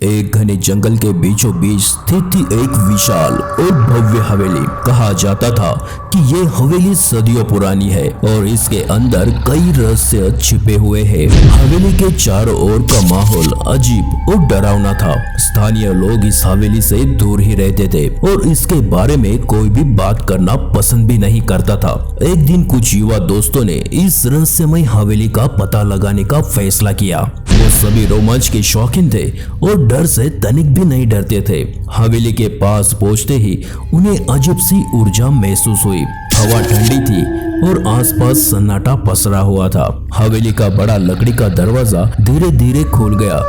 एक घने जंगल के बीचों बीच स्थित थी एक विशाल और भव्य हवेली। कहा जाता था कि ये हवेली सदियों पुरानी है और इसके अंदर कई रहस्य छिपे हुए हैं। हवेली के चारों ओर का माहौल अजीब और डरावना था। स्थानीय लोग इस हवेली से दूर ही रहते थे और इसके बारे में कोई भी बात करना पसंद भी नहीं करता था। एक दिन कुछ युवा दोस्तों ने इस रहस्यमय हवेली का पता लगाने का फैसला किया। वो सभी रोमांच के शौकीन थे और डर से तनिक भी नहीं डरते थे। हवेली के पास पहुंचते ही उन्हें अजब सी ऊर्जा महसूस हुई। हवा ठंडी थी और आसपास सन्नाटा पसरा हुआ था। हवेली का बड़ा लकड़ी का दरवाजा धीरे धीरे खुल गया,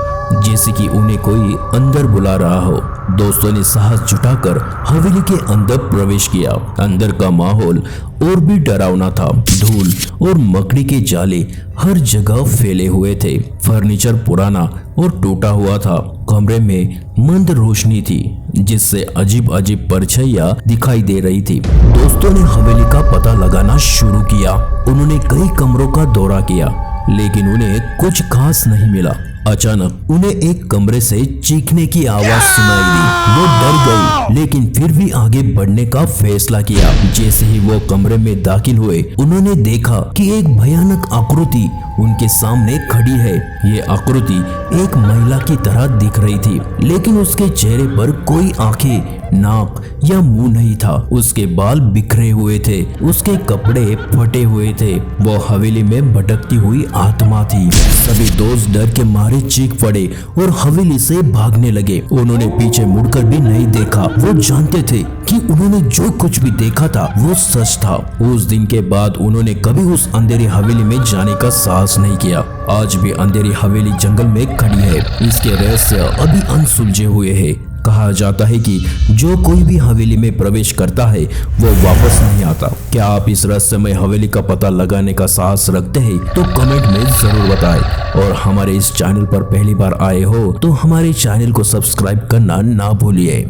जैसे कि उन्हें कोई अंदर बुला रहा हो। दोस्तों ने साहस जुटाकर हवेली के अंदर प्रवेश किया। अंदर का माहौल और भी डरावना था। धूल और मकड़ी के जाले हर जगह फैले हुए थे। फर्नीचर पुराना और टूटा हुआ था। कमरे में मंद रोशनी थी, जिससे अजीब अजीब परछाइयां दिखाई दे रही थी। दोस्तों ने हवेली का पता लगाना शुरू किया। उन्होंने कई कमरों का दौरा किया, लेकिन उन्हें कुछ खास नहीं मिला। अचानक उन्हें एक कमरे से चीखने की आवाज सुनाई दी। वो डर गई, लेकिन फिर भी आगे बढ़ने का फैसला किया। जैसे ही वो कमरे में दाखिल हुए, उन्होंने देखा कि एक भयानक आकृति उनके सामने खड़ी है। ये आकृति एक महिला की तरह दिख रही थी, लेकिन उसके चेहरे पर कोई आंखें, नाक या मुंह नहीं था। उसके बाल बिखरे हुए थे, उसके कपड़े फटे हुए थे। वो हवेली में भटकती हुई आत्मा थी। सभी दोस्त डर के मारे चीख पड़े और हवेली से भागने लगे। उन्होंने पीछे मुड़कर भी नहीं देखा। वो जानते थे कि उन्होंने जो कुछ भी देखा था वो सच था। उस दिन के बाद उन्होंने कभी उस अंधेरी हवेली में जाने का साहस नहीं किया। आज भी अंधेरी हवेली जंगल में खड़ी है। इसके रहस्य अभी अनसुलझे हुए हैं। कहा जाता है कि जो कोई भी हवेली में प्रवेश करता है वो वापस नहीं आता। क्या आप इस रहस्यमय हवेली का पता लगाने का साहस रखते हैं? तो कमेंट में जरूर बताएं। और हमारे इस चैनल पर पहली बार आए हो तो हमारे चैनल को सब्सक्राइब करना ना भूलिए।